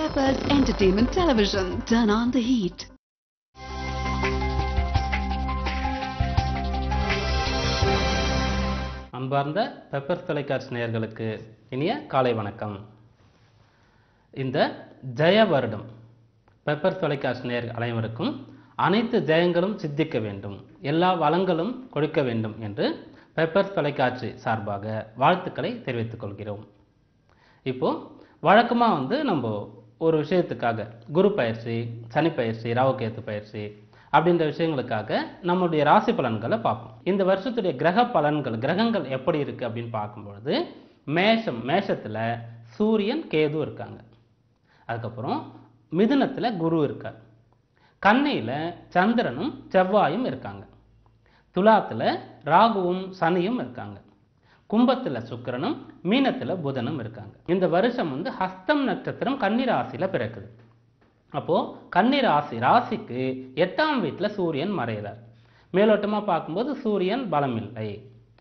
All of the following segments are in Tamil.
Peppers Entertainment Television. Turn on the heat. அன்பார்ந்த பெப்பர்ஸ் தொலைக்காட்சி நேயர்களுக்கு இனிய காலை வணக்கம். இந்த ஜெய வருடம் பெப்பர்ஸ் தொலைக்காட்சி நேயர்கள் அனைவருக்கும் அனைத்து ஜெயங்களும் சித்திக்க வேண்டும், எல்லா வளங்களும் கொடுக்க வேண்டும் என்று பெப்பர்ஸ் தொலைக்காட்சி சார்பாக வாழ்த்துக்களை தெரிவித்துக் கொள்கிறோம். இப்போ வழக்கமாக நம்ம ஒரு விஷயத்துக்காக குரு பயிற்சி, சனி பயிற்சி, ராகுகேத்து பயிற்சி அப்படின்ற விஷயங்களுக்காக நம்முடைய ராசி பலன்களை பார்ப்போம். இந்த வருஷத்துடைய கிரக பலன்கள், கிரகங்கள் எப்படி இருக்கு அப்படின்னு பார்க்கும்பொழுது மேஷத்துல சூரியன் கேது இருக்காங்க. அதுக்கப்புறம் மிதுனத்துல குரு இருக்கார். கன்னியில சந்திரனும் செவ்வாயும் இருக்காங்க. துலாத்துல ராகுவும் சனியும் இருக்காங்க. கும்பத்துல சுக்கிரனும் மீனத்துல புதனும் இருக்காங்க. இந்த வருஷம் ஹஸ்தம் நட்சத்திரம் கன்னி ராசியில பிறக்குது. அப்போ கன்னி ராசிக்கு 8ஆம் வீட்டுல சூரியன் மறைகிறார். மேலோட்டமா பார்க்கும்போது சூரியன் பலம் இல்லை.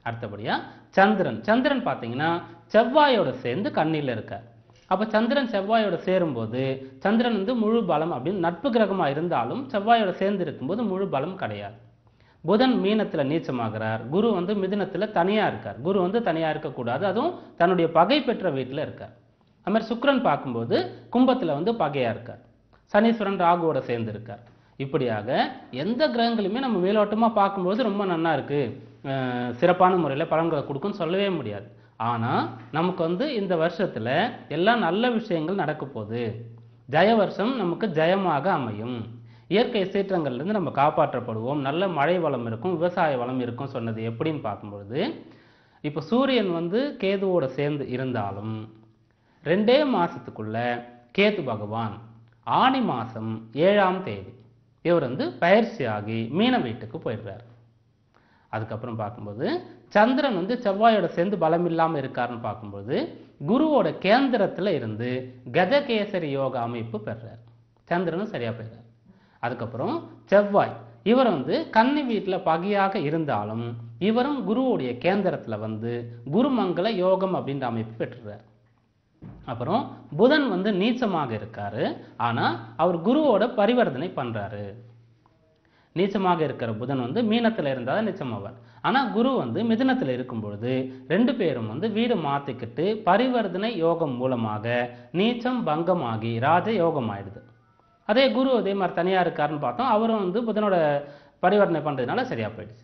அடுத்தபடியா சந்திரன் பார்த்தீங்கன்னா செவ்வாயோட சேர்ந்து கன்னியில இருக்கார். அப்ப சந்திரன் செவ்வாயோட சேரும்போது சந்திரன் முழு பலம் அப்படின்னு நட்பு கிரகமா இருந்தாலும் செவ்வாயோட சேர்ந்து இருக்கும்போது முழு பலம் கிடையாது. புதன் மீனத்துல நீச்சமாகிறார். குரு மிதுனத்துல தனியா இருக்கார். குரு தனியா இருக்கக்கூடாது, அதுவும் தன்னுடைய பகை பெற்ற வீட்டுல இருக்கார். அது மாதிரி சுக்கிரன் பார்க்கும்போது கும்பத்துல பகையா இருக்கார். சனீஸ்வரன் ராகுவோட சேர்ந்து இருக்கார். இப்படியாக எந்த கிரகங்களுமே நம்ம மேலோட்டமா பார்க்கும்போது ரொம்ப நன்னா இருக்கு, சிறப்பான முறையில் பலன்களை கொடுக்குன்னு சொல்லவே முடியாது. ஆனா நமக்கு இந்த வருஷத்துல எல்லாம் நல்ல விஷயங்கள் நடக்க போகுது. ஜெய வருஷம் நமக்கு ஜெயமாக அமையும். இயற்கை சீற்றங்கள்ல இருந்து நம்ம காப்பாற்றப்படுவோம். நல்ல மழை வளம் இருக்கும், விவசாய வளம் இருக்கும் சொன்னது எப்படின்னு பார்க்கும்பொழுது, இப்போ சூரியன் கேதுவோட சேர்ந்து இருந்தாலும் 2 மாசத்துக்குள்ள கேது பகவான் ஆனி மாசம் 7ஆம் தேதி இவர் பயிற்சியாகி மீன வீட்டுக்கு போயிடுறார். அதுக்கப்புறம் பார்க்கும்போது சந்திரன் செவ்வாயோட சேர்ந்து பலம் இல்லாம இருக்காருன்னு பார்க்கும்போது குருவோட கேந்திரத்துல இருந்து கஜகேசரி யோக அமைப்பு பெறார். சந்திரனும் சரியா போயிடுறார். அதுக்கப்புறம் செவ்வாய் இவர் கன்னி வீட்டுல பகையாக இருந்தாலும் இவரும் குருவுடைய கேந்திரத்துல குருமங்கள யோகம் அப்படின்ற அமைப்பு பெற்றுறார். அப்புறம் புதன் நீச்சமாக இருக்காரு. ஆனா அவர் குருவோட பரிவர்த்தனை பண்றாரு. நீச்சமாக இருக்கிற புதன் மீனத்துல இருந்தாதான் நீச்சமாவார். ஆனா குரு மிதுனத்துல இருக்கும் பொழுது 2 பேரும் வீடு மாத்திக்கிட்டு பரிவர்த்தனை யோகம் மூலமாக நீச்சம் பங்கமாகி ராஜ யோகம் ஆயிடுது. அதே குரு அதே மாதிரி தனியா இருக்காருன்னு பார்த்தோம். அவரும் புதனோட பரிவர்த்தனை பண்றதுனால சரியா போயிடுச்சு.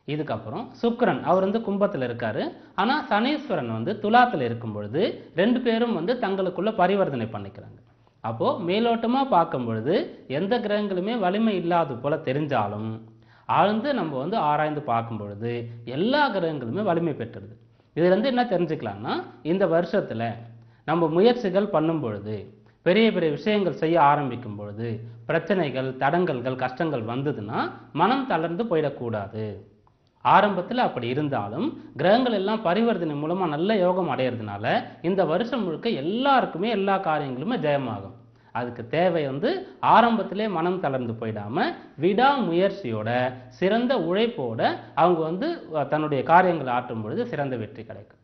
இதுக்கப்புறம் சுக்கிரன் அவர் கும்பத்துல இருக்காரு. ஆனா சனீஸ்வரன் துலாத்துல இருக்கும் பொழுது 2 பேரும் தங்களுக்குள்ள பரிவர்த்தனை பண்ணிக்கிறாங்க. அப்போ மேலோட்டமா பார்க்கும் பொழுது எந்த கிரகங்களுமே வலிமை இல்லாத போல தெரிஞ்சாலும் ஆழ்ந்து நம்ம ஆராய்ந்து பார்க்கும் பொழுது எல்லா கிரகங்களுமே வலிமை பெற்றுடுது. இதுல என்ன தெரிஞ்சுக்கலாம்னா, இந்த வருஷத்துல நம்ம முயற்சிகள் பண்ணும் பொழுது, பெரிய பெரிய விஷயங்கள் செய்ய ஆரம்பிக்கும் பொழுது பிரச்சனைகள், தடங்கல்கள், கஷ்டங்கள் வந்ததுன்னா மனம் தளர்ந்து போயிடக்கூடாது. ஆரம்பத்தில் அப்படி இருந்தாலும் கிரகங்கள் எல்லாம் பரிவர்த்தனை மூலமா நல்ல யோகம் அடையிறதுனால இந்த வருஷம் முழுக்க எல்லாருக்குமே எல்லா காரியங்களுமே ஜெயமாகும். அதுக்கு தேவை ஆரம்பத்திலே மனம் தளர்ந்து போயிடாம விடா முயற்சியோட சிறந்த உழைப்போட அவங்க தன்னுடைய காரியங்களை ஆற்றும் பொழுது சிறந்த வெற்றி கிடைக்கும்.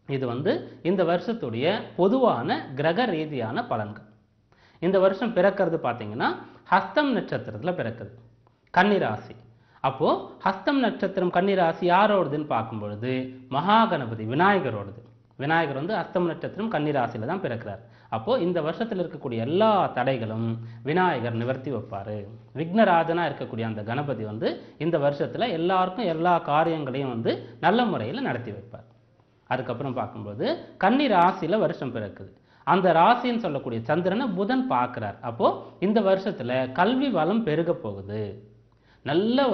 இது இந்த வருஷத்துடைய பொதுவான கிரக ரீதியான பலன்கள். இந்த வருஷம் பிறக்கிறது பார்த்தீங்கன்னா ஹஸ்தம் நட்சத்திரத்துல பிறக்குது, கன்னிராசி. அப்போ ஹஸ்தம் நட்சத்திரம் கன்னிராசி யாரோடதுன்னு பார்க்கும் பொழுது மகாகணபதி விநாயகரோடது. விநாயகர் ஹஸ்தம் நட்சத்திரம் கன்னிராசியில தான் பிறக்கிறார். அப்போ இந்த வருஷத்துல இருக்கக்கூடிய எல்லா தடைகளும் விநாயகர் நிவர்த்தி வைப்பாரு. விக்னராஜனா இருக்கக்கூடிய அந்த கணபதி இந்த வருஷத்துல எல்லாருக்கும் எல்லா காரியங்களையும் நல்ல முறையில் நடத்தி வைப்பார். அதுக்கப்புறம் பார்க்கும்போது கன்னி ராசியில வருஷம் பிறக்குது. அந்த ராசின்னு சொல்லக்கூடிய சந்திரனை புதன் பார்க்கிறார். அப்போ இந்த வருஷத்துல கல்வி வளம் பெருக போகுது. நல்ல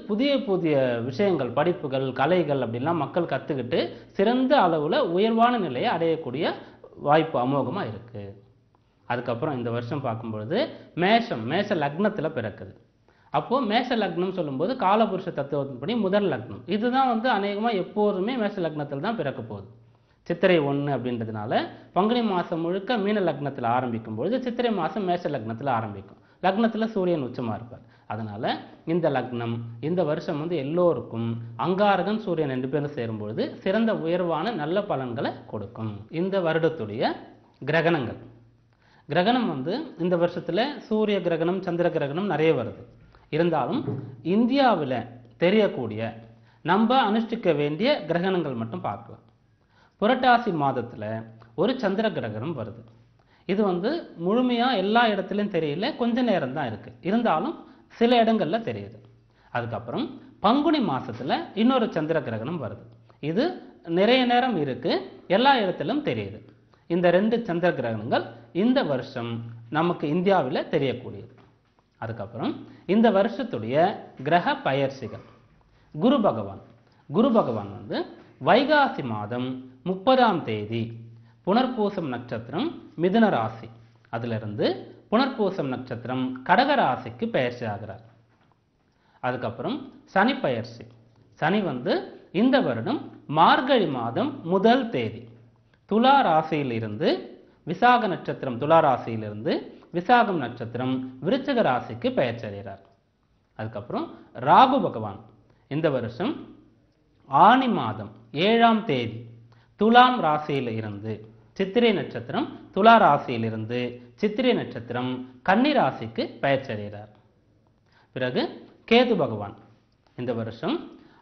புதிய புதிய விஷயங்கள், படிப்புகள், கலைகள் அப்படின்லாம் மக்கள் கத்துக்கிட்டு சிறந்த அளவுல உயர்வான நிலையை அடையக்கூடிய வாய்ப்பு அமோகமா இருக்கு. அதுக்கப்புறம் இந்த வருஷம் பார்க்கும்பொழுது மேஷ லக்னத்துல பிறக்குது. அப்போ மேஷ லக்னம் சொல்லும்போது காலபுருஷ தத்துவத்தின்படி முதல் லக்னம். இதுதான் அநேகமா எப்போதுமே மேஷ லக்னத்தில் தான் பிறக்க போகுது. சித்திரை 1 அப்படின்றதுனால பங்குனி மாசம் முழுக்க மீன லக்னத்தில் ஆரம்பிக்கும் பொழுது சித்திரை மாசம் மேஷ லக்னத்தில் ஆரம்பிக்கும். லக்னத்துல சூரியன் உச்சமா இருப்பார். அதனால இந்த லக்னம் இந்த வருஷம் எல்லோருக்கும் அங்காரகன் சூரியன் 2 பேரும் சேரும்பொழுது சிறந்த உயர்வான நல்ல பலன்களை கொடுக்கும். இந்த வருடத்துடைய கிரகணங்கள் கிரகணம் வந்து இந்த வருஷத்துல சூரிய கிரகணம் சந்திர கிரகணம் நிறைய வருது. இருந்தாலும் இந்தியாவில் தெரியக்கூடிய நம்ம அனுஷ்டிக்க வேண்டிய கிரகணங்கள் மட்டும் பார்க்கலாம். புரட்டாசி மாதத்துல ஒரு சந்திர கிரகணம் வருது. இது வந்து முழுமையா எல்லா இடத்துலையும் தெரியல, கொஞ்ச நேரம் தான் இருக்கு. இருந்தாலும் சில இடங்கள்ல தெரியுது. அதுக்கப்புறம் பங்குனி மாசத்துல இன்னொரு சந்திர கிரகணம் வருது. இது நிறைய நேரம் இருக்கு, எல்லா இடத்திலும் தெரியுது. இந்த 2 சந்திர கிரகணங்கள் இந்த வருஷம் நமக்கு இந்தியாவில் தெரியக்கூடியது. அதுக்கப்புறம் இந்த வருஷத்துடைய கிரக பயிற்சிகள். குரு பகவான் வந்து வைகாசி மாதம் 30ஆம் தேதி புனர்பூசம் நட்சத்திரம் மிதுன ராசி, அதிலிருந்து புனர்பூசம் நட்சத்திரம் கடக ராசிக்கு பயிற்சி ஆகிறார். அதுக்கப்புறம் சனி பயிற்சி. சனி வந்து இந்த வருடம் மார்கழி மாதம் 1 தேதி துலா ராசியிலிருந்து விசாக நட்சத்திரம் துலா ராசியிலிருந்து விசாகம் நட்சத்திரம் விருச்சிக ராசிக்கு பயிற்சி அடைகிறார். அதுக்கப்புறம் ராகு பகவான் இந்த வருஷம் ஆனி மாதம் 7ஆம் தேதி துலாம் ராசியில் இருந்து சித்திரை நட்சத்திரம் துலா ராசியிலிருந்து சித்திரை நட்சத்திரம் கன்னி ராசிக்கு பயிற்சி அடைகிறார். பிறகு கேது பகவான் இந்த வருஷம்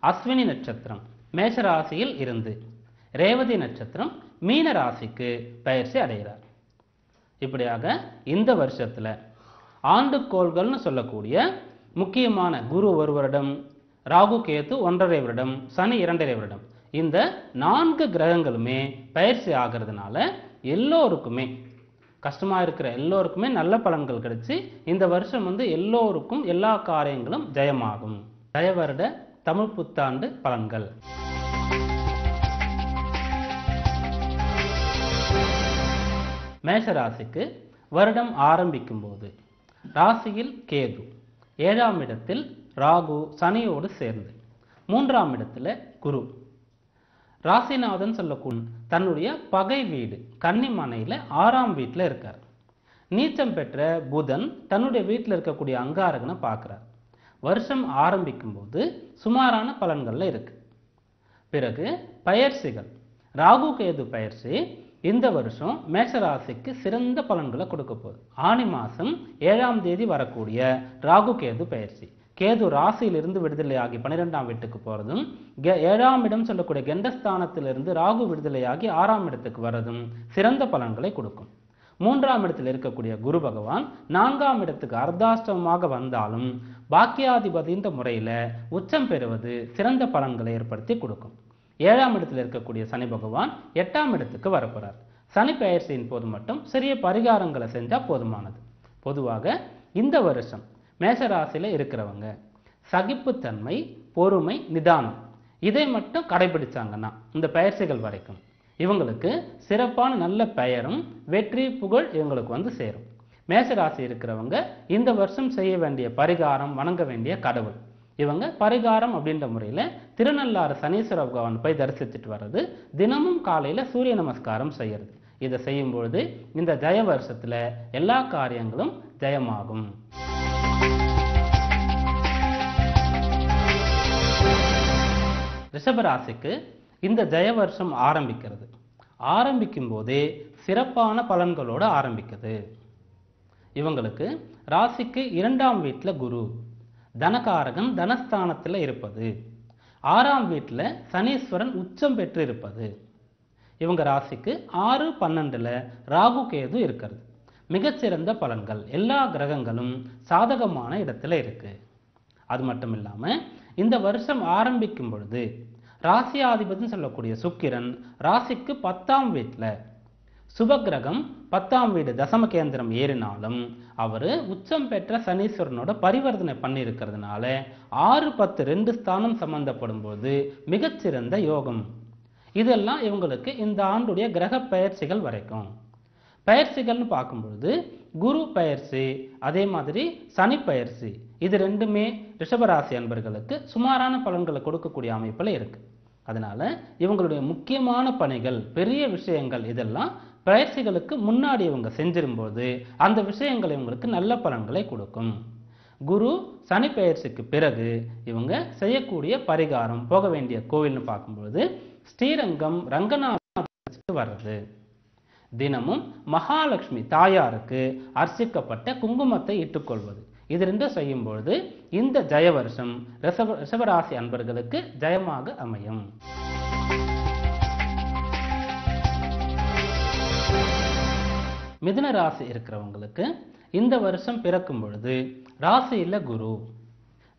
அஸ்வினி நட்சத்திரம் மேஷ ராசியில் இருந்து ரேவதி நட்சத்திரம் மீன ராசிக்கு பயிற்சி அடைகிறார். இப்படியாக இந்த வருஷத்துல ஆண்டுக்கோள்கள்னு சொல்லக்கூடிய முக்கியமான குரு 1 வருடம், ராகு கேது 1.5 வருடம், சனி 2.5 வருடம், இந்த 4 கிரகங்களுமே பயிற்சி ஆகிறதுனால எல்லோருக்குமே கஷ்டமா இருக்கிற எல்லோருக்குமே நல்ல பலன்கள் கிடைச்சு இந்த வருஷம் வந்து எல்லோருக்கும் எல்லா காரியங்களும் ஜெயமாகும். ஜெய வருட தமிழ் புத்தாண்டு பலன்கள். மேஷ ராசிக்கு வருடம் ஆரம்பிக்கும் போது ராசியில் கேது, 7ஆம் இடத்தில் ராகு சனியோடு சேர்ந்து, 3ஆம் இடத்துல குரு, ராசிநாதன் சொல்லக்கூடிய தன்னுடைய பகை வீடு கன்னிமனையில 6ஆம் வீட்டில் இருக்கார். நீச்சம் பெற்ற புதன் தன்னுடைய வீட்டில் இருக்கக்கூடிய அங்காரகனை பார்க்கிறார். வருஷம் ஆரம்பிக்கும் போது சுமாரான பலன்கள்ல இருக்கு. பிறகு பயிற்சிகள். ராகு கேது பயிற்சி இந்த வருஷம் மேஷராசிக்கு சிறந்த பலன்களை கொடுக்க போகுது. ஆனி மாசம் 7ஆம் தேதி வரக்கூடிய ராகு கேது பயிற்சி. கேது ராசியிலிருந்து விடுதலையாகி 12ஆம் வீட்டுக்கு போறதும், 7ஆம் இடம் சொல்லக்கூடிய கெண்டஸ்தானத்திலிருந்து ராகு விடுதலையாகி 6ஆம் இடத்துக்கு வர்றதும் சிறந்த பலன்களை கொடுக்கும். 3ஆம் இடத்தில் இருக்கக்கூடிய குரு பகவான் 4ஆம் இடத்துக்கு அர்த்தாஷ்டமமாக வந்தாலும் பாக்கியாதிபதின்ற முறையில உச்சம் பெறுவது சிறந்த பலன்களை ஏற்படுத்தி கொடுக்கும். 7ஆம் இடத்தில் இருக்கக்கூடிய சனி பகவான் 8ஆம் இடத்துக்கு வரப்போறார். சனி பெயர்ச்சியின் போது மட்டும் சிறிய பரிகாரங்களை செஞ்சா போதுமானது. பொதுவாக இந்த வருஷம் மேஷராசியில இருக்கிறவங்க சகிப்புத்தன்மை, பொறுமை, நிதானம் இதை மட்டும் கடைபிடிச்சாங்கன்னா இந்த பயிற்சிகள் வரைக்கும் இவங்களுக்கு சிறப்பான நல்ல பெயரும் வெற்றி புகழ் இவங்களுக்கு வந்து சேரும். மேஷராசி இருக்கிறவங்க இந்த வருஷம் செய்ய வேண்டிய பரிகாரம், வணங்க வேண்டிய கடவுள், இவங்க பரிகாரம் அப்படின்ற முறையில் திருநள்ளாறு சனீஸ்வர பகவான் போய் தரிசித்துட்டு வர்றது, தினமும் காலையில் சூரிய நமஸ்காரம் செய்யறது. இதை செய்யும் பொழுது இந்த ஜெய வருஷத்துல எல்லா காரியங்களும் ஜெயமாகும். ரிஷபராசிக்கு இந்த ஜெய வருஷம் ஆரம்பிக்கும் போதே சிறப்பான பலன்களோடு ஆரம்பிக்குது. இவங்களுக்கு ராசிக்கு 2ஆம் வீட்டில் குரு, தனகாரகன் தனஸ்தானத்தில் இருப்பது, 6ஆம் வீட்டில் சனீஸ்வரன் உச்சம் பெற்று இருப்பது, இவங்க ராசிக்கு 6, 12ல் ராகு கேது இருக்கிறது. மிகச்சிறந்த பலன்கள். எல்லா கிரகங்களும் சாதகமான இடத்துல இருக்கு. அது மட்டும் இல்லாம இந்த வருஷம் ஆரம்பிக்கும் பொழுது ராசியாதிபதி சொல்லக்கூடிய சுக்கிரன் ராசிக்கு 10ஆம் வீட்டில், சுபகிரகம் 10ஆம் வீடு தசம கேந்திரம் ஏறினாலும் அவரு உச்சம் பெற்ற சனீஸ்வரனோட பரிவர்த்தனை பண்ணி இருக்கிறதுனால 6, 10 2 ஸ்தானம் சம்பந்தப்படும் போது மிகச்சிறந்த யோகம். இதெல்லாம் இவங்களுக்கு இந்த ஆண்டுடைய கிரக பயிற்சிகள் வரைக்கும். பயிற்சிகள்னு பார்க்கும்பொழுது குரு பயிற்சி, அதே மாதிரி சனி பயிற்சி, இது ரெண்டுமே ரிஷபராசி அன்பர்களுக்கு சுமாரான பலன்களை கொடுக்கக்கூடிய அமைப்பில் இருக்கு. அதனால இவங்களுடைய முக்கியமான பணிகள், பெரிய விஷயங்கள் இதெல்லாம் பயிற்சிகளுக்கு முன்னாடி இவங்க செஞ்சிரும்போது அந்த விஷயங்கள் இவங்களுக்கு நல்ல பலன்களை கொடுக்கும். குரு சனி பயிற்சிக்கு பிறகு இவங்க செய்யக்கூடிய பரிகாரம், போக வேண்டிய கோவில்னு பார்க்கும்போது ஸ்ரீரங்கம் ரங்கநாதன் வர்றது, தினமும் மகாலட்சுமி தாயாருக்கு அர்ச்சிக்கப்பட்ட குங்குமத்தை இட்டுக்கொள்வது. இது ரெண்டும் செய்யும் பொழுது இந்த ஜெய வருஷம் ரிஷபராசி அன்பர்களுக்கு ஜெயமாக அமையும். மிதுன ராசி இருக்கிறவங்களுக்கு இந்த வருஷம் பிறக்கும் பொழுது ராசியில குரு,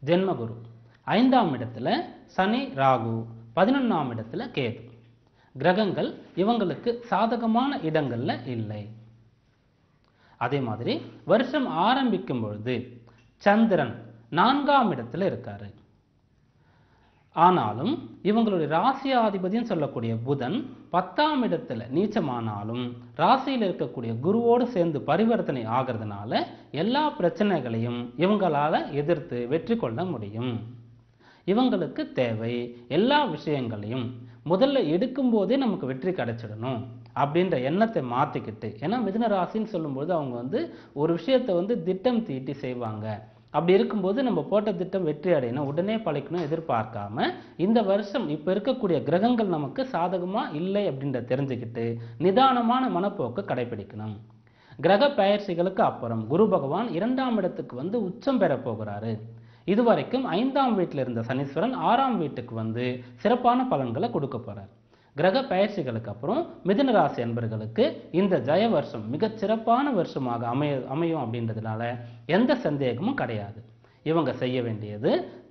ஜென்ம குரு, 5ஆம் இடத்துல சனி ராகு, 11ஆம் இடத்துல கேது. கிரகங்கள் இவங்களுக்கு சாதகமான இடங்கள்ல இல்லை. அதே மாதிரி வருஷம் ஆரம்பிக்கும் பொழுது சந்திரன் 4ஆம் இடத்துல இருக்காரு. ஆனாலும் இவங்களுடைய ராசியாதிபதினு சொல்லக்கூடிய புதன் 10ஆம் இடத்துல நீச்சமானாலும் ராசியில் இருக்கக்கூடிய குருவோடு சேர்ந்து பரிவர்த்தனை ஆகிறதுனால எல்லா பிரச்சனைகளையும் இவங்களால எதிர்த்து வெற்றி கொள்ள முடியும். இவங்களுக்கு தேவை எல்லா விஷயங்களையும் முதல்ல எடுக்கும் போதே நமக்கு வெற்றி கிடைச்சிடணும் அப்படின்ற எண்ணத்தை மாத்திக்கிட்டு, ஏன்னா மிதுன ராசின்னு சொல்லும்போது அவங்க ஒரு விஷயத்தை திட்டம் தீட்டி செய்வாங்க. அப்படி இருக்கும்போது நம்ம போட்ட திட்டம் வெற்றி அடையணும், உடனே பழிக்கணும் எதிர்பார்க்காம இந்த வருஷம் இப்ப இருக்கக்கூடிய கிரகங்கள் நமக்கு சாதகமா இல்லை அப்படின்ற தெரிஞ்சுக்கிட்டு நிதானமான மனப்போக்கு கடைபிடிக்கணும். கிரக பயிற்சிகளுக்கு அப்புறம் குரு பகவான் 2ஆம் இடத்துக்கு உச்சம் பெற போகிறாரு. இதுவரைக்கும் 5ஆம் வீட்டில் இருந்த சனீஸ்வரன் 6ஆம் வீட்டுக்கு சிறப்பான பலன்களை கொடுக்க போறார். கிரக பயிற்சிகளுக்கு அப்புறம் மிதுன ராசி அன்பர்களுக்கு இந்த ஜெய வருஷம் மிகச் சிறப்பான வருஷமாக அமையும் அப்படின்றதுனால எந்த சந்தேகமும் கிடையாது. இவங்க செய்ய வேண்டியது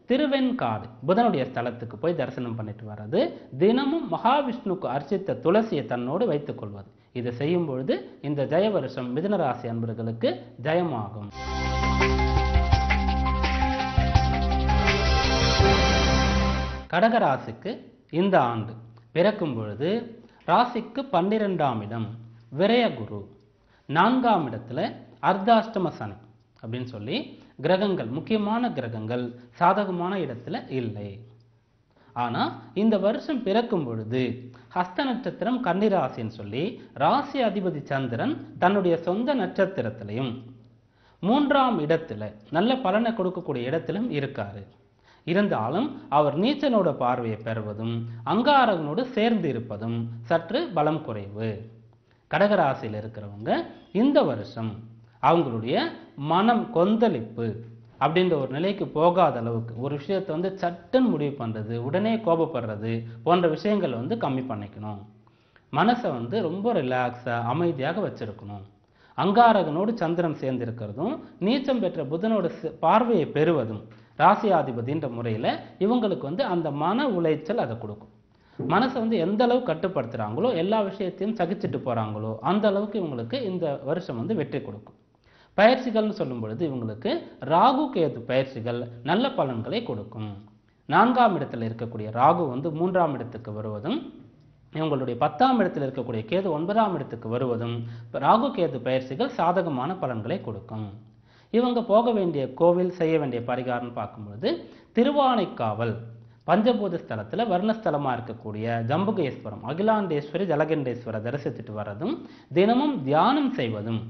திருவெண்காடு புதனுடைய ஸ்தலத்துக்கு போய் தரிசனம் பண்ணிட்டு வர்றது, தினமும் மகாவிஷ்ணுக்கு அர்ச்சித்த துளசியை தன்னோடு வைத்துக் கொள்வது. இதை செய்யும் பொழுது இந்த ஜெய வருஷம் மிதுன ராசி அன்பர்களுக்கு ஜெயமாகும். கடகராசிக்கு இந்த ஆண்டு பிறக்கும் பொழுது ராசிக்கு 12ஆம் இடம் விரயகுரு, 4ஆம் இடத்துல அர்த்தாஷ்டம சனி அப்படின்னு சொல்லி கிரகங்கள், முக்கியமான கிரகங்கள் சாதகமான இடத்துல இல்லை. ஆனா இந்த வருஷம் பிறக்கும் பொழுது ஹஸ்த நட்சத்திரம் கன்னிராசின்னு சொல்லி ராசி அதிபதி சந்திரன் தன்னுடைய சொந்த நட்சத்திரத்திலையும் 3ஆம் இடத்துல நல்ல பலனை கொடுக்கக்கூடிய இடத்திலும் இருக்காரு. இருந்தாலும் அவர் நீச்சனோட பார்வையை பெறுவதும் அங்காரகனோடு சேர்ந்து இருப்பதும் சற்று பலம் குறைவு. கடகராசியில் இருக்கிறவங்க இந்த வருஷம் அவங்களுடைய மனம் கொந்தளிப்பு அப்படின்ற ஒரு நிலைக்கு போகாத அளவுக்கு ஒரு விஷயத்தை சட்டுன்னு முடிவு பண்றது, உடனே கோபப்படுறது போன்ற விஷயங்கள் கம்மி பண்ணிக்கணும். மனசை ரொம்ப ரிலாக்ஸா அமைதியாக வச்சிருக்கணும். அங்காரகனோடு சந்திரன் சேர்ந்து இருக்கிறதும் நீச்சம் பெற்ற புதனோட பார்வையை பெறுவதும் ராசியாதிபதின்ற முறையில் இவங்களுக்கு அந்த மன உளைச்சல் அதை கொடுக்கும். மனசை எந்த அளவு கட்டுப்படுத்துறாங்களோ, எல்லா விஷயத்தையும் சகிச்சுட்டு போறாங்களோ அந்த அளவுக்கு இவங்களுக்கு இந்த வருஷம் வெற்றி கொடுக்கும். பயிற்சிகள்னு சொல்லும் பொழுது இவங்களுக்கு ராகு கேது பயிற்சிகள் நல்ல பலன்களை கொடுக்கும். 4ஆம் இடத்துல இருக்கக்கூடிய ராகு 3ஆம் இடத்துக்கு வருவதும், இவங்களுடைய 10ஆம் இடத்தில் இருக்கக்கூடிய கேது 9ஆம் இடத்துக்கு வருவதும் ராகு கேது பயிற்சிகள் சாதகமான பலன்களை கொடுக்கும். இவங்க போக வேண்டிய கோவில், செய்ய வேண்டிய பரிகாரம்னு பார்க்கும்பொழுது திருவானைக்காவல் பஞ்சபூத ஸ்தலத்துல வர்ணஸ்தலமா இருக்கக்கூடிய ஜம்புகேஸ்வரம், அகிலாண்டேஸ்வரி, ஜலகண்டேஸ்வர தரிசித்துட்டு வர்றதும் தினமும் தியானம் செய்வதும்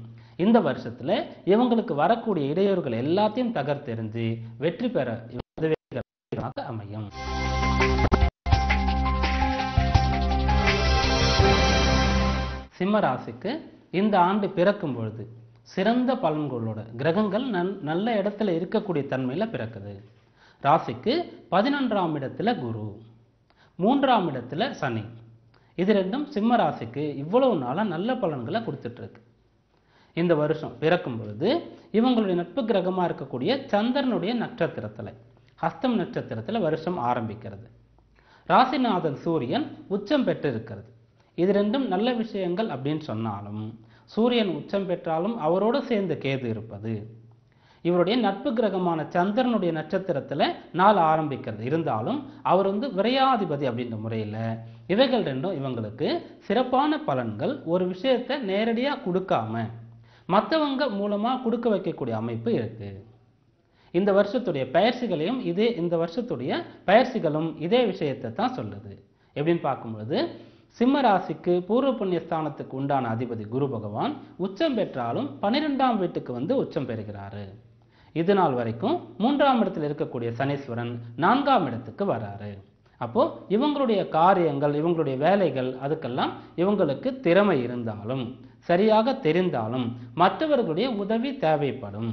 இந்த வருஷத்துல இவங்களுக்கு வரக்கூடிய இடையூறுகள் எல்லாத்தையும் தகர்த்தெறிஞ்சு வெற்றி பெற அமையும். சிம்ம ராசிக்கு இந்த ஆண்டு பிறக்கும் பொழுது சிறந்த பலன்களோட கிரகங்கள் நல்ல இடத்துல இருக்கக்கூடிய தன்மையில பிறக்குது. ராசிக்கு 11ஆம் இடத்துல குரு, 3ஆம் இடத்துல சனி. இது ரெண்டும் சிம்ம ராசிக்கு இவ்வளவு நாளா நல்ல பலன்களை கொடுத்துட்டு இருக்கு. இந்த வருஷம் பிறக்கும் பொழுது இவங்களுடைய நட்பு கிரகமா இருக்கக்கூடிய சந்திரனுடைய நட்சத்திரத்துல, ஹஸ்தம் நட்சத்திரத்துல வருஷம் ஆரம்பிக்கிறது. ராசிநாதன் சூரியன் உச்சம் பெற்று இருக்கிறது. இது ரெண்டும் நல்ல விஷயங்கள் அப்படின்னு சொன்னாலும் சூரியன் உச்சம் பெற்றாலும் அவரோடு சேர்ந்து கேது இருப்பது, இவருடைய நட்பு கிரகமான சந்திரனுடைய நட்சத்திரத்துல நாள் ஆரம்பிக்கிறது. இருந்தாலும் அவர் விரையாதிபதி அப்படின்ற முறையில இவைகள் ரெண்டும் இவங்களுக்கு சிறப்பான பலன்கள் ஒரு விஷயத்தை நேரடியா கொடுக்காம மற்றவங்க மூலமா கொடுக்க வைக்கக்கூடிய அமைப்பு இருக்கு. இந்த வருஷத்துடைய பயிற்சிகளையும் இந்த வருஷத்துடைய பயிற்சிகளும் இதே விஷயத்தை தான் சொல்லுது. எப்படின்னு பார்க்கும்பொழுது சிம்ம ராசிக்கு பூர்வ புண்ணிய ஸ்தானத்துக்கு உண்டான அதிபதி குரு பகவான் உச்சம் பெற்றாலும் 12ஆம் வீட்டுக்கு உச்சம் பெறுகிறாரு. இது நாள் வரைக்கும் 3ஆம் இடத்தில் இருக்கக்கூடிய சனீஸ்வரன் 4ஆம் இடத்துக்கு வராரு. அப்போ இவங்களுடைய காரியங்கள், இவங்களுடைய வேலைகள், அதுக்கெல்லாம் இவங்களுக்கு திறமை இருந்தாலும், சரியாக தெரிந்தாலும் மற்றவர்களுடைய உதவி தேவைப்படும்.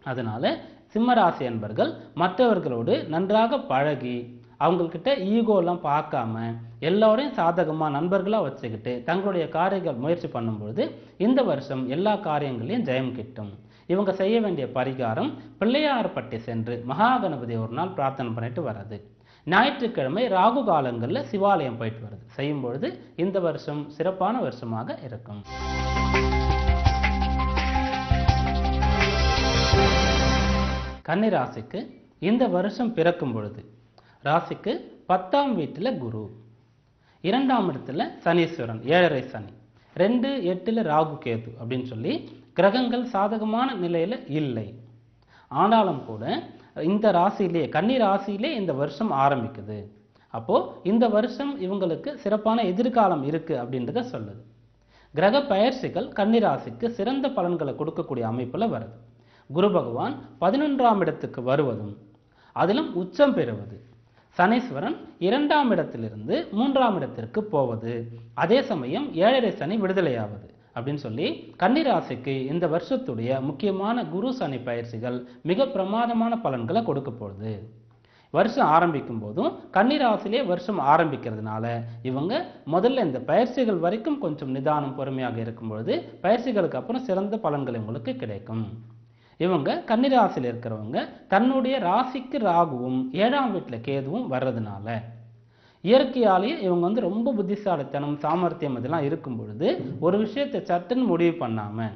அதனால சிம்மராசி அன்பர்கள் மற்றவர்களோடு நன்றாக பழகி, அவங்கக்கிட்ட ஈகோலாம் பார்க்காம எல்லோரையும் சாதகமாக நண்பர்களாக வச்சுக்கிட்டு தங்களுடைய காரியங்கள் முயற்சி பண்ணும்பொழுது இந்த வருஷம் எல்லா காரியங்களையும் ஜெயம் கிட்டும். இவங்க செய்ய வேண்டிய பரிகாரம், பிள்ளையார்பட்டி சென்று மகா கணபதி ஒரு நாள் பிரார்த்தனை பண்ணிட்டு வர்றது, ஞாயிற்றுக்கிழமை ராகு காலங்களில் சிவாலயம் போயிட்டு வருது செய்யும் பொழுது இந்த வருஷம் சிறப்பான வருஷமாக இருக்கும். கன்னி ராசிக்கு இந்த வருஷம் பிறக்கும் பொழுது ராசிக்கு 10ஆம் வீட்டில் குரு, 2ஆம் இடத்துல சனீஸ்வரன், 7.5 சனி, 2, 8ல் ராகு கேது அப்படின்னு சொல்லி கிரகங்கள் சாதகமான நிலையில் இல்லை. ஆனாலும் கூட இந்த ராசியிலே, கன்னி ராசியிலே இந்த வருஷம் ஆரம்பிக்குது. அப்போ இந்த வருஷம் இவங்களுக்கு சிறப்பான எதிர்காலம் இருக்கு அப்படின்றத சொல்லுது. கிரக பயிற்சிகள் கன்னி ராசிக்கு சிறந்த பலன்களை கொடுக்கக்கூடிய அமைப்புல வருது. குரு பகவான் 11ஆம் இடத்துக்கு வருவதும் அதிலும் உச்சம் பெறுவது, சனீஸ்வரன் 2ஆம் இடத்திலிருந்து 3ஆம் இடத்திற்கு போவது, அதே சமயம் 7.5 சனி விடுதலையாவது அப்படின்னு சொல்லி கன்னி ராசிக்கு இந்த வருஷத்துடைய முக்கியமான குரு சனி பயிற்சிகள் மிக பிரமாதமான பலன்களை கொடுக்க போகுது. வருஷம் ஆரம்பிக்கும் போதும் கன்னி ராசியிலே வருஷம் ஆரம்பிக்கிறதுனால இவங்க முதல்ல இந்த பயிற்சிகள் வரைக்கும் கொஞ்சம் நிதானம் பொறுமையாக இருக்கும் பொழுது பயிற்சிகளுக்கு அப்புறம் சிறந்த பலன்கள் உங்களுக்கு கிடைக்கும். இவங்க கன்னிராசியில் இருக்கிறவங்க தன்னுடைய ராசிக்கு ராகுவும் 7ஆம் வீட்டில் கேதுவும் வர்றதுனால இயற்கையாலேயே இவங்க ரொம்ப புத்திசாலித்தனம், சாமர்த்தியம் இதெல்லாம் இருக்கும் பொழுது ஒரு விஷயத்தை சட்டுன்னு முடிவு பண்ணாம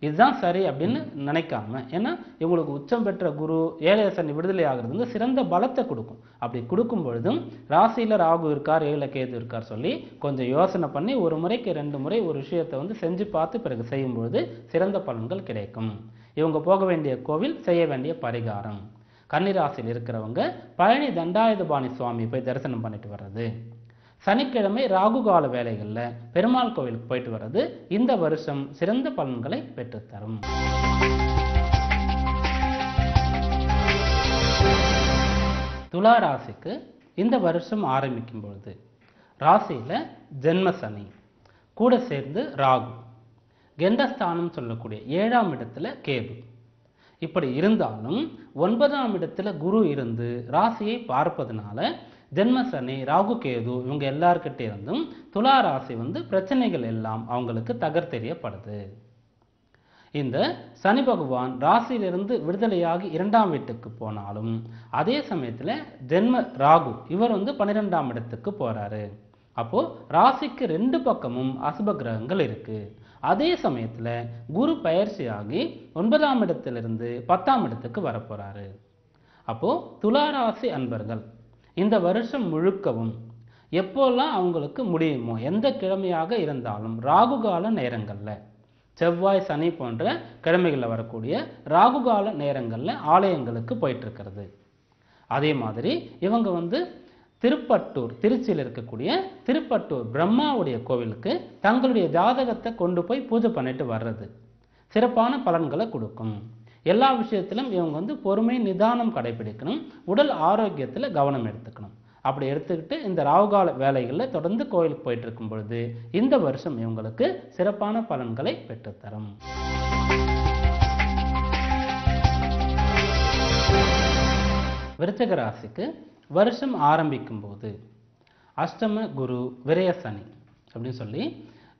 இதுதான் சரி அப்படின்னு நினைக்காம, ஏன்னா இவங்களுக்கு உச்சம் பெற்ற குரு 7 சனி விடுதலை ஆகிறது சிறந்த பலத்தை கொடுக்கும். அப்படி கொடுக்கும் பொழுதும் ராசியில ராகு இருக்கார், 7 கேது இருக்கார் சொல்லி கொஞ்சம் யோசனை பண்ணி ஒரு முறைக்கு 2 முறை ஒரு விஷயத்தை செஞ்சு பார்த்து பிறகு செய்யும் பொழுது சிறந்த பலன்கள் கிடைக்கும். இவங்க போக வேண்டிய கோவில், செய்ய வேண்டிய பரிகாரம், கன்னிராசியில் இருக்கிறவங்க பழனி தண்டாயுதபாணி சுவாமி போய் தரிசனம் பண்ணிட்டு வர்றது, சனிக்கிழமை ராகு கால வேலைகளில் பெருமாள் கோவிலுக்கு போயிட்டு வர்றது இந்த வருஷம் சிறந்த பலன்களை பெற்றுத்தரும். துலா ராசிக்கு இந்த வருஷம் ஆரம்பிக்கும் பொழுது ராசியில ஜென்ம சனி கூட சேர்ந்து ராகு, கெண்டஸ்தானம் சொல்லக்கூடிய 7ஆம் இடத்துல கேது, இப்படி இருந்தாலும் 9ஆம் இடத்துல குரு இருந்து ராசியை பார்ப்பதனால ஜென்ம சனி, ராகு கேது இவங்க எல்லார்கிட்ட இருந்தும் துலா ராசி பிரச்சனைகள் எல்லாம் அவங்களுக்கு தகர்த்தெறியப்படுது. இந்த சனி பகவான் ராசியிலிருந்து விடுதலையாகி 2ஆம் வீட்டுக்கு போனாலும் அதே சமயத்துல ஜென்ம ராகு இவர் 12ஆம் இடத்துக்கு போறாரு. அப்போ ராசிக்கு 2 பக்கமும் அசுப கிரகங்கள் இருக்கு. அதே சமயத்துல குரு பயிற்சியாகி 9ஆம் இடத்திலிருந்து 10ஆம் இடத்துக்கு வரப்போறாரு. அப்போ துலா ராசி அன்பர்கள் இந்த வருஷம் முழுக்கவும் எப்போல்லாம் அவங்களுக்கு முடியுமோ எந்த கிழமையாக இருந்தாலும் ராகுகால நேரங்கள்ல, செவ்வாய் சனி போன்ற கிழமைகளில் வரக்கூடிய ராகுகால நேரங்கள்ல ஆலயங்களுக்கு போயிட்டு இருக்கிறது. அதே மாதிரி இவங்க திருப்பட்டூர், திருச்சியில் இருக்கக்கூடிய திருப்பட்டூர் பிரம்மாவுடைய கோவிலுக்கு தங்களுடைய ஜாதகத்தை கொண்டு போய் பூஜை பண்ணிட்டு வர்றது சிறப்பான பலன்களை கொடுக்கும். எல்லா விஷயத்திலும் இவங்க பொறுமை, நிதானம் கடைபிடிக்கணும். உடல் ஆரோக்கியத்தில் கவனம் எடுத்துக்கணும். அப்படி எடுத்துக்கிட்டு இந்த ராகுகால வேலைகளில் தொடர்ந்து கோயிலுக்கு போயிட்டு இருக்கும் பொழுது இந்த வருஷம் இவங்களுக்கு சிறப்பான பலன்களை பெற்றுத்தரும். விருச்சிக ராசிக்கு வருஷம் ஆரம்பிக்கும் போது அஷ்டம குரு, விரய சனி அப்படின்னு சொல்லி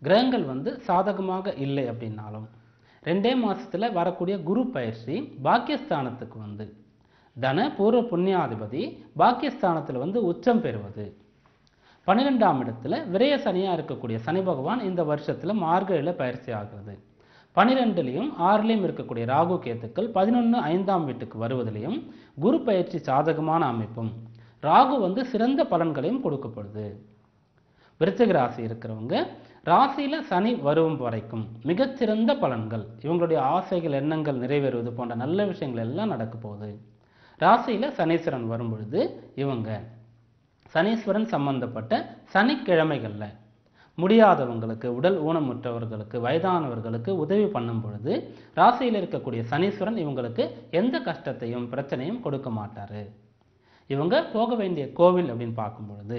கிரகங்கள் சாதகமாக இல்லை அப்படின்னாலும் 2 மாசத்துல வரக்கூடிய குரு பயிற்சி பாக்கியஸ்தானத்துக்கு தன பூர்வ புண்ணியாதிபதி பாக்கியஸ்தானத்தில் உச்சம் பெறுவது, 12ஆம் இடத்துல விரய சனியா இருக்கக்கூடிய சனி பகவான் இந்த வருஷத்துல மார்கழியில் பயிற்சி ஆகிறது. 12லையும் 6லையும் இருக்கக்கூடிய ராகு கேத்துக்கள் 11 5ஆம் வீட்டுக்கு வருவதிலையும் குரு பயிற்சி சாதகமான அமைப்பும், ராகு சிறந்த பலன்களையும் கொடுக்கப்படுது. விருச்சிக ராசி இருக்கிறவங்க ராசியில சனி வரும் வரைக்கும் மிகச்சிறந்த பலன்கள், இவங்களுடைய ஆசைகள், எண்ணங்கள் நிறைவேறுவது போன்ற நல்ல விஷயங்கள் எல்லாம் நடக்க போகுது. ராசியில சனீஸ்வரன் வரும் பொழுது இவங்க சனீஸ்வரன் சம்பந்தப்பட்ட சனிக்கிழமைகள்ல முடியாதவங்களுக்கு, உடல் ஊனமுற்றவர்களுக்கு, வயதானவர்களுக்கு உதவி பண்ணும் பொழுது ராசியில் இருக்கக்கூடிய சனீஸ்வரன் இவங்களுக்கு எந்த கஷ்டத்தையும் பிரச்சனையும் கொடுக்க மாட்டாரு. இவங்க போக வேண்டிய கோவில் அப்படின்னு பார்க்கும் பொழுது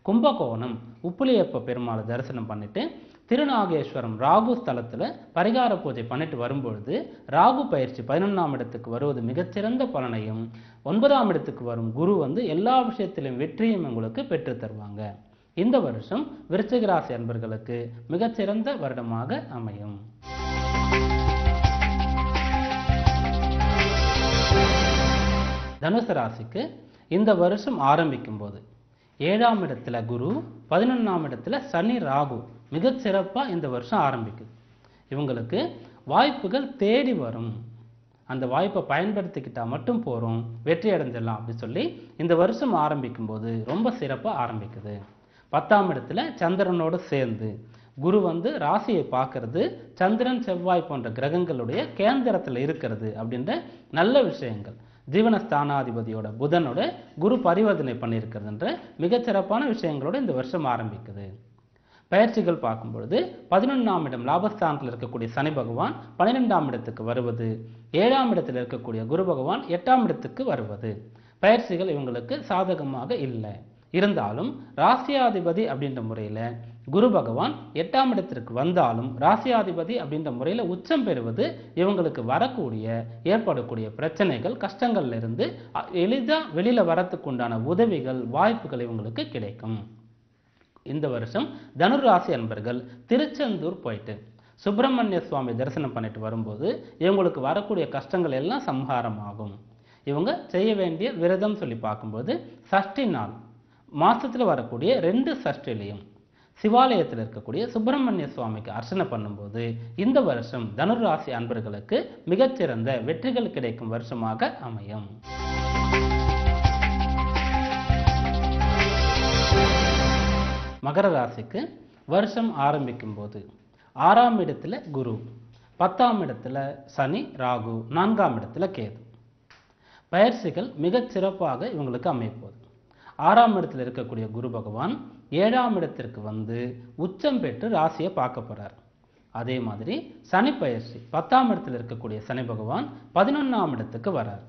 கும்பகோணம் உப்புலியப்ப பெருமாளை தரிசனம் பண்ணிட்டு திருநாகேஸ்வரம் ராகு ஸ்தலத்தில் பரிகார பூஜை பண்ணிட்டு வரும்பொழுது ராகு பயிற்சி 11ஆம் இடத்துக்கு வருவது மிகச்சிறந்த பலனையும் 9ஆம் இடத்துக்கு வரும் குரு எல்லா விஷயத்திலும் வெற்றியும் உங்களுக்கு பெற்று தருவாங்க. இந்த வருஷம் விருச்சிக ராசி அன்பர்களுக்கு மிகச்சிறந்த வருடமாக அமையும். தனுசு ராசிக்கு இந்த வருஷம் ஆரம்பிக்கும் போது 7ஆம் இடத்துல குரு 11ஆம் இடத்துல சனி ராகு மிகச் சிறப்பாக இந்த வருஷம் ஆரம்பிக்குது. இவங்களுக்கு வாய்ப்புகள் தேடி வரும். அந்த வாய்ப்பை பயன்படுத்திக்கிட்டால் மட்டும் போகிறோம், வெற்றி அடைஞ்சிடலாம் அப்படின்னு சொல்லி இந்த வருஷம் ஆரம்பிக்கும் போது ரொம்ப சிறப்பாக ஆரம்பிக்குது. 10ஆம் இடத்துல சந்திரனோடு சேர்ந்து குரு ராசியை பார்க்கறது, சந்திரன் செவ்வாய் போன்ற கிரகங்களுடைய கேந்திரத்தில் இருக்கிறது அப்படின்ற நல்ல விஷயங்கள், ஜீவனஸ்தானாதிபதியோட புதனோட குரு பரிவர்த்தனை பண்ணியிருக்கிறதுன்ற மிகச்சிறப்பான விஷயங்களோட இந்த வருஷம் ஆரம்பிக்குது. பயிற்சிகள் பார்க்கும் பொழுது 11ஆம் இடம் லாபஸ்தானத்தில் இருக்கக்கூடிய சனி பகவான் 12ஆம் இடத்துக்கு வருவது, 7ஆம் இடத்தில் இருக்கக்கூடிய குரு பகவான் 8ஆம் இடத்துக்கு வருவது, பயிற்சிகள் இவங்களுக்கு சாதகமாக இல்லை. இருந்தாலும் ராசியாதிபதி அப்படின்ற முறையில் குரு பகவான் 8ஆம் இடத்திற்கு வந்தாலும் ராசியாதிபதி அப்படின்ற முறையில் உச்சம் பெறுவது இவங்களுக்கு வரக்கூடிய ஏற்படக்கூடிய பிரச்சனைகள் கஷ்டங்கள்ல இருந்து எளிதாக வெளியில் வரத்துக்கு உண்டான உதவிகள் வாய்ப்புகள் இவங்களுக்கு கிடைக்கும். இந்த வருஷம் தனுர் ராசி அன்பர்கள் திருச்செந்தூர் போயிட்டு சுப்பிரமணிய சுவாமி தரிசனம் பண்ணிட்டு வரும்போது இவங்களுக்கு வரக்கூடிய கஷ்டங்கள் எல்லாம் சம்ஹாரம் ஆகும். இவங்க செய்ய வேண்டிய விரதம் சொல்லி பார்க்கும்போது சஷ்டி நாள் மாசத்துல வரக்கூடிய 2 சஷ்டிலையும் சிவாலயத்தில் இருக்கக்கூடிய சுப்பிரமணிய சுவாமிக்கு அர்ச்சனை பண்ணும்போது இந்த வருஷம் தனுர் ராசி அன்பர்களுக்கு மிகச்சிறந்த வெற்றிகள் கிடைக்கும் வருஷமாக அமையும். மகர ராசிக்கு வருஷம் ஆரம்பிக்கும் போது 6ஆம் இடத்துல குரு, 10ஆம் இடத்துல சனி ராகு, 4ஆம் இடத்துல கேது, பயிற்சிகள் மிகச் சிறப்பாக இவங்களுக்கு அமைப்போது. 6ஆம் இடத்துல இருக்கக்கூடிய குரு பகவான் 7ஆம் இடத்திற்கு உச்சம் பெற்று ராசியை பார்க்க போறார். அதே மாதிரி சனி பயிற்சி 10ஆம் இடத்துல இருக்கக்கூடிய சனி பகவான் 11ஆம் இடத்துக்கு வரார்.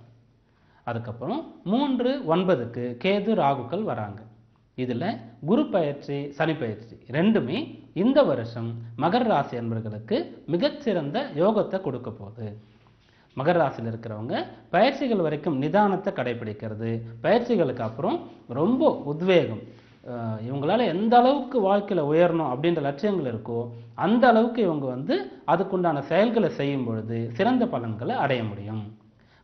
அதுக்கப்புறம் 3-9க்கு கேது ராகுக்கள் வராங்க. இதுல குரு பயிற்சி சனி பயிற்சி ரெண்டுமே இந்த வருஷம் மகர ராசி அன்பர்களுக்கு மிகச்சிறந்த யோகத்தை கொடுக்க போகுது. மகர ராசியில் இருக்கிறவங்க பயிற்சிகள் வரைக்கும் நிதானத்தை கடைபிடிக்கிறது, பயிற்சிகளுக்கு அப்புறம் ரொம்ப உத்வேகம், இவங்களால எந்த அளவுக்கு வாழ்க்கையில் உயரணும் அப்படின்ற லட்சியங்கள் இருக்கோ அந்த அளவுக்கு இவங்க அதுக்குண்டான செயல்களை செய்யும் பொழுது சிறந்த பலன்களை அடைய முடியும்.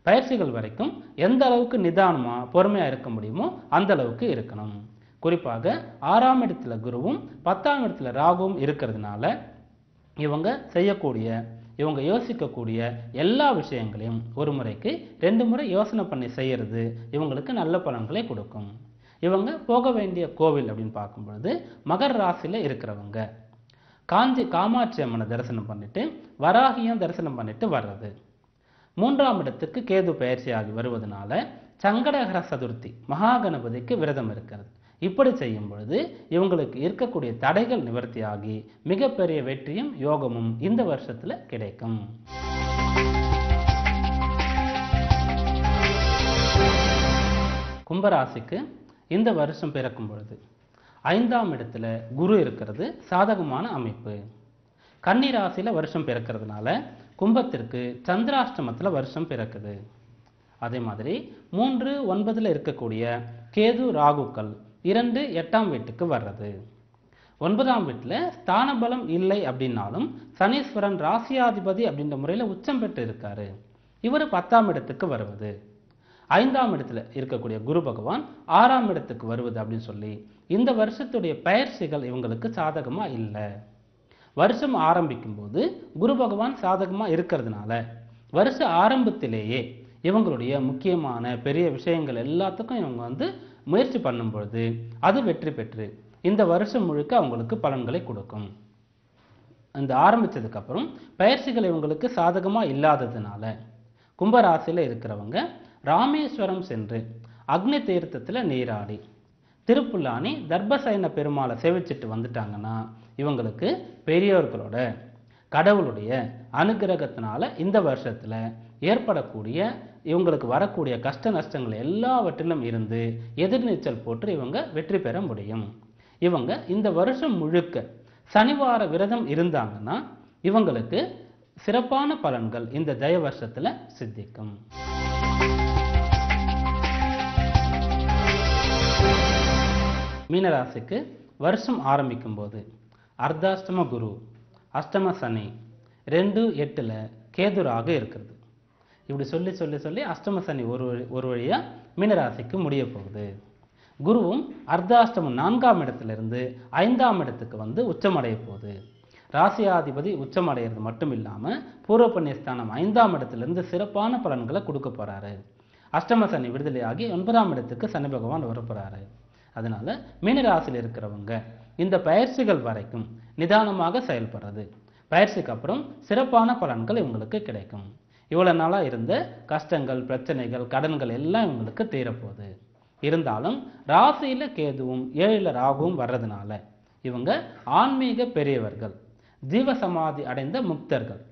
பயிற்சிகள் வரைக்கும் எந்த அளவுக்கு நிதானமாக பொறுமையாக இருக்க முடியுமோ அந்த அளவுக்கு இருக்கணும். குறிப்பாக 6ஆம் இடத்துல குருவும் 10ஆம் இடத்துல ராகுவும் இருக்கிறதுனால இவங்க செய்யக்கூடிய இவங்க யோசிக்கக்கூடிய எல்லா விஷயங்களையும் ஒரு முறைக்கு 2 முறை யோசனை பண்ணி செய்யறது இவங்களுக்கு நல்ல பலன்களை கொடுக்கும். இவங்க போக வேண்டிய கோவில் அப்படின்னு பார்க்கும் பொழுது மகர ராசியில இருக்கிறவங்க காஞ்சி காமாட்சி அம்மனை தரிசனம் பண்ணிட்டு வராகியம் தரிசனம் பண்ணிட்டு வர்றது. 3ஆம் இடத்துக்கு கேது பயிற்சியாகி வருவதனால சங்கடஹர சதுர்த்தி மகாகணபதிக்கு விரதம் இருக்கிறது. இப்படி செய்யும் பொழுது இவங்களுக்கு இருக்கக்கூடிய தடைகள் நிவர்த்தியாகி மிகப்பெரிய வெற்றியும் யோகமும் இந்த வருஷத்துல கிடைக்கும். கும்பராசிக்கு இந்த வருஷம் பிறக்கும் பொழுது 5ஆம் இடத்துல குரு இருக்கிறது சாதகமான அமைப்பு. கன்னி ராசியில வருஷம் பிறக்கிறதுனால கும்பத்திற்கு சந்திராஷ்டமத்துல வருஷம் பிறக்குது. அதே மாதிரி 3-9 இருக்கக்கூடிய கேது ராகுக்கள் 2-8ஆம் வீட்டுக்கு வர்றது. 9ஆம் வீட்டில் ஸ்தான பலம் இல்லை அப்படின்னாலும் சனீஸ்வரன் ராசியாதிபதி அப்படின்ற முறையில் உச்சம் பெற்று இருக்காரு. இவர் 10ஆம் இடத்துக்கு வருவது. 5ஆம் இடத்துல இருக்கக்கூடிய குரு பகவான் 6ஆம் இடத்துக்கு வருவது அப்படின்னு சொல்லி இந்த வருஷத்துடைய பயிற்சிகள் இவங்களுக்கு சாதகமா இல்லை. வருஷம் ஆரம்பிக்கும் போது குரு பகவான் சாதகமா இருக்கிறதுனால வருஷ ஆரம்பத்திலேயே இவங்களுடைய முக்கியமான பெரிய விஷயங்கள் எல்லாத்துக்கும் இவங்க முயற்சி பண்ணும் பொழுது அது வெற்றி பெற்று இந்த வருஷம் முழுக்க அவங்களுக்கு பலன்களை கொடுக்கும். இந்த ஆரம்பிச்சதுக்கு அப்புறம் பயிற்சிகள் இவங்களுக்கு சாதகமா இல்லாததுனால கும்பராசியில இருக்கிறவங்க ராமேஸ்வரம் சென்று அக்னி தீர்த்தத்துல நீராடி திருப்புல்லானி தர்பசயன பெருமாளை சேவிச்சுட்டு வந்துட்டாங்கன்னா இவங்களுக்கு பெரியோர்களோட கடவுளுடைய அனுகிரகத்தினால இந்த வருஷத்துல ஏற்படக்கூடிய இவங்களுக்கு வரக்கூடிய கஷ்ட நஷ்டங்கள் எல்லாவற்றிலும் இருந்து எதிர்நீச்சல் போட்டு இவங்க வெற்றி பெற முடியும். இவங்க இந்த வருஷம் முழுக்க சனிவார விரதம் இருந்தாங்கன்னா இவங்களுக்கு சிறப்பான பலன்கள் இந்த ஜெய வருஷத்துல சித்திக்கும். மீனராசிக்கு வருஷம் ஆரம்பிக்கும் போது அர்த்தாஷ்டம குரு, அஷ்டம சனி, 2-8 கேதுராக இருக்கிறது. இப்படி சொல்லி சொல்லி சொல்லி அஷ்டம சனி ஒரு வழியா மீனராசிக்கு முடிய போகுது. குருவும் அர்த்தாஷ்டமம் 4ஆம் இடத்திலிருந்து 5ஆம் இடத்துக்கு வந்து உச்சமடைய போகுது. ராசியாதிபதி உச்சமடைகிறது மட்டும் இல்லாம பூர்வ புண்ணியஸ்தானம் 5ஆம் இடத்திலிருந்து சிறப்பான பலன்களை கொடுக்க போறாரு. அஷ்டம சனி விடுதலையாகி 9ஆம் இடத்துக்கு சனி பகவான் வர போறாரு. அதனால மீனராசியில் இருக்கிறவங்க இந்த பயிற்சிகள் வரைக்கும் நிதானமாக செயல்படுறது, பயிற்சிக்கு அப்புறம் சிறப்பான பலன்கள் இவங்களுக்கு கிடைக்கும். இவ்வளவு நாளா இருந்த கஷ்டங்கள், பிரச்சனைகள், கடன்கள் எல்லாம் இவங்களுக்கு தீரப்போகுது. இருந்தாலும் ராசியில கேதுவும் 7ல் ராகுவும் வர்றதுனால இவங்க ஆன்மீக பெரியவர்கள், ஜீவசமாதி அடைந்த முக்தர்கள்,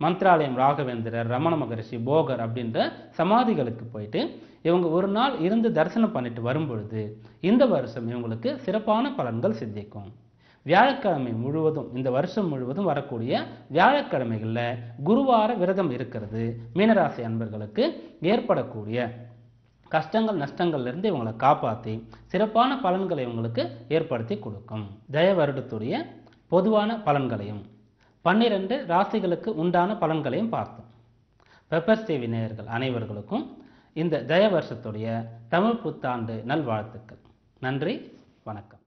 மந்த்ராலயம் ராகவேந்திரர், ரமண மகரிஷி, போகர் அப்படின்ற சமாதிகளுக்கு போயிட்டு இவங்க ஒரு நாள் இருந்து தரிசனம் பண்ணிட்டு வரும்பொழுது இந்த வருஷம் இவங்களுக்கு சிறப்பான பலன்கள் சித்திக்கும். வியாழக்கிழமை முழுவதும், இந்த வருஷம் முழுவதும் வரக்கூடிய வியாழக்கிழமைகள்ல குருவார விரதம் இருக்கிறது மீனராசி அன்பர்களுக்கு ஏற்படக்கூடிய கஷ்டங்கள் நஷ்டங்கள்ல இருந்து இவங்களை காப்பாற்றி சிறப்பான பலன்களை இவங்களுக்கு ஏற்படுத்தி கொடுக்கும். ஜெய வருடத்துடைய பொதுவான பலன்களையும் 12 ராசிகளுக்கு உண்டான பலன்களையும் பார்த்தோம். பெப்பர்ஸ் டிவி நேயர்கள் அனைவர்களுக்கும் இந்த ஜெய வருஷத்துடைய தமிழ் புத்தாண்டு நல்வாழ்த்துக்கள். நன்றி, வணக்கம்.